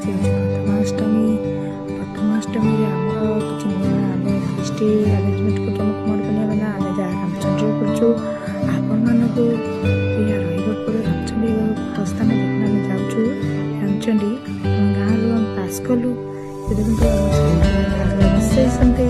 ଆଜି ହେଉଛି ପ୍ରଥମାଷ୍ଟମୀ। ପ୍ରଥମାଷ୍ଟମୀରେ ଆମର କିଛି ନୂଆ ଆମେ ଫିଷ୍ଟ ଆରେଞ୍ଜମେଣ୍ଟ କରୁଛୁ। ଆମ କୁମାର ପୂର୍ଣ୍ଣିମା ମାନେ ଆମେ ଯାହା ରାମଚନ୍ଦ୍ର କରୁଛୁ ଆପଣମାନଙ୍କୁ ଏହା ରହିବା ପରେ ରାମଚଣ୍ଡୀ ପ୍ରସ୍ଥାନ ଦେଖି ଆମେ ଯାଉଛୁ ରାମଚଣ୍ଡୀ ଗାଁରୁ ଆମେ ପାସ୍ କଲୁ। ଦେଖନ୍ତୁ ବସେଇଛନ୍ତି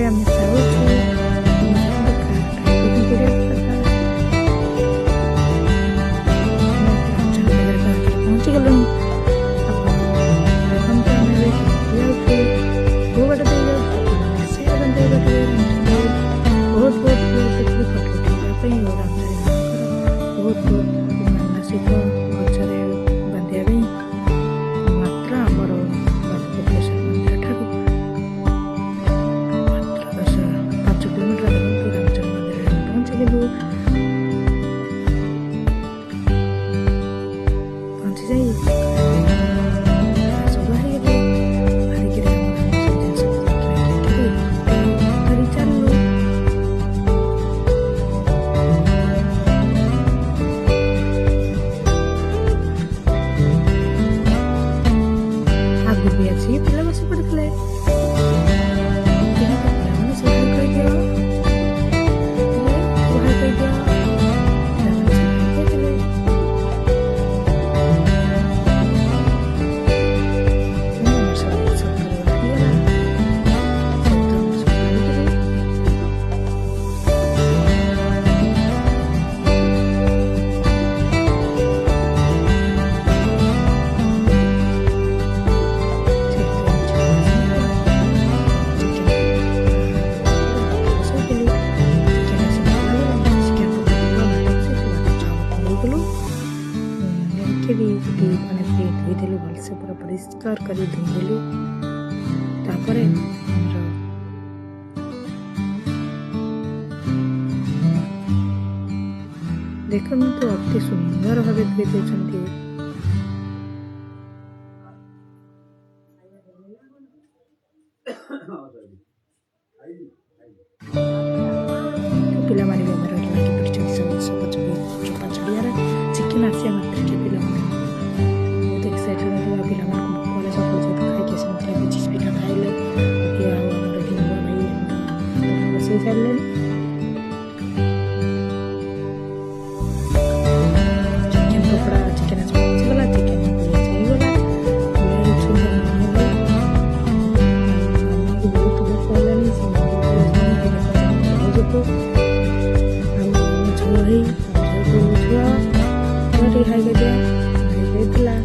ଆମେ ଯାଉଛୁ ପହଞ୍ଚିଗଲୁଣି। ବହୁତ ଫଟୋ ଉଠାଇବା ପାଇଁ ବହୁତ ମାନସିକ ଗଛରେ ବାନ୍ଧିବା ପାଇଁ ମାତ୍ର ଆମର ମନ୍ଦିର ଠାରୁ 5 କିଲୋମିଟର ରାମଚଣ୍ଡୀ ମନ୍ଦିରରେ ପହଞ୍ଚିଗଲୁ। ପହଞ୍ଚି ଯାଇ ସବୁ ବାହାରିଗଲେ। ବାହାରିକିରି ଆମର ସବୁ ଜିନିଷ ଧରି ଚାଲିଲୁ। ଆଗକୁ ବି ଅଛି ପିଲା ବସି ପଡ଼ିଥିଲେ। ଧୋଇଦେଲୁ ଭଲସେ ପୁରା ପରିଷ୍କାର କରି ଧୋଇଦେଲୁ। ତାପରେ ଆମର ଦେଖନ୍ତୁ ଅତି ସୁନ୍ଦର ଭାବେ ଧୋଇ ଦେଉଛନ୍ତି। ପିଲାମାନେ ବି ଆମର ଲାଗି ପଡ଼ିଛନ୍ତି ସବୁ ଚୋପା ଚଢ଼ିଆରେ। ଚିକେନ୍ ଆସିବା ମାତ୍ରକେ ପିଲାମାନେ ପିଲାମାନଙ୍କୁ ଭୋକ ସକାଳୁ ଯେହେତୁ ଖାଇକି ଆସିନଥିଲେ କିଛି ପିଠା ଖାଇଲେ। ଆଉ ଆମର ଢିଙ୍ଗ ଭାଇ ରୋଷେଇ ସାରିଲେଣି। ଚିକେନ୍ ପକୋଡ଼ା ଚିକେନ୍ ଆସି ପହଞ୍ଚିଗଲା। ଚିକେନ୍ ହେଇଗଲା। ଆମକୁ ବହୁତ ଭୋକ ହେଲାଣି। ଆଉ ଝୋଳ ହେଇ ଝୁଆ ଟିକେ ଖାଇକି ଦିଆ ହେଇଯାଇଥିଲା।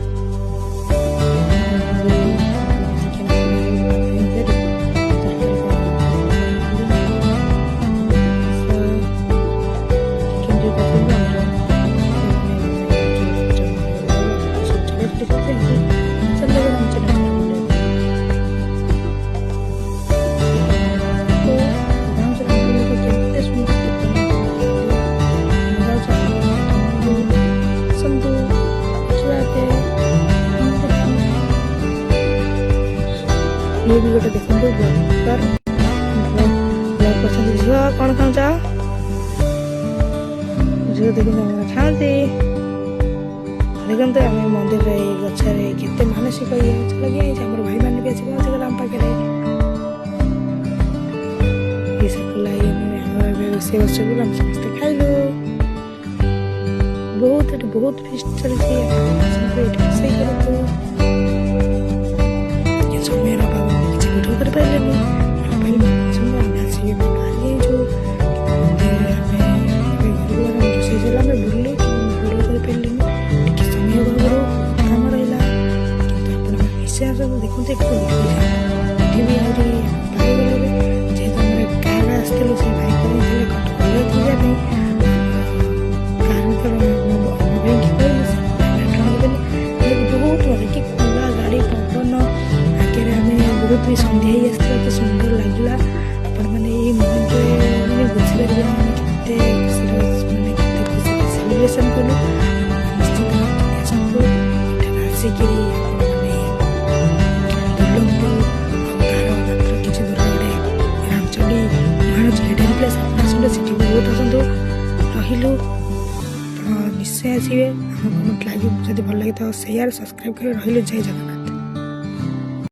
ये भी गोटे देखते ब्लॉगर ब्लॉग करते झुआ कौन खाऊच झुआ देखते खाते देखते आम मंदिर गचर के मानसिक ये लगे आम भाई मैंने भी आस पहुँचीगला आम पाखे रोषे बसगलु आम समस्ते खाइलु। बहुत फिस्ट चलती रोषे करूँ समय अभाव किसी भिडियो कर पारे आसिक बाहरी जाइଛୁ रोषे सर आम बुलू भिडियो कर पारे टी समय अभाव काम रहा कि आप सब देखते ये भी आहरी बाहर गले जेहतु आम कार आसलु से भाई कटक कार ବି ସନ୍ଧ୍ୟା ହେଇ ଆସିଥିଲା, ଏତେ ସୁନ୍ଦର ଲାଗିଲା। ଆପଣମାନେ ଏଇ ମୋମେଣ୍ଟରେ ମାନେ ବୁଝିପାରିବେ ଆମେ କେତେ ଖୁସିରେ ମାନେ କେତେ ଖୁସିରେ ସେଲିବ୍ରେସନ୍ କଲୁ। ନିଶ୍ଚିତ ଆସନ୍ତୁ ଏଠାରେ ଆସିକିରି ଆପଣମାନେ ବୁଲନ୍ତୁ। ଆଉ ତା'ର ମାତ୍ର କିଛି ଦୂର ଗୋଟେ ରାମଚଣ୍ଡୀ ମହାରାଜ ହିଡେନ୍ ପ୍ଲେସ୍ ଆପଣ ଆସନ୍ତୁ, ସେଠି ବହୁତ ଆସନ୍ତୁ। ରହିଲୁ ଆପଣ ନିଶ୍ଚୟ ଆସିବେ। ଆମ କମେଣ୍ଟ ଲାଗି ଯଦି ଭଲ ଲାଗିଥିବ ସେୟାର ସବସ୍କ୍ରାଇବ୍ କରି ରହିଲୁ। ଜୟ ଜଗନ୍ନାଥ।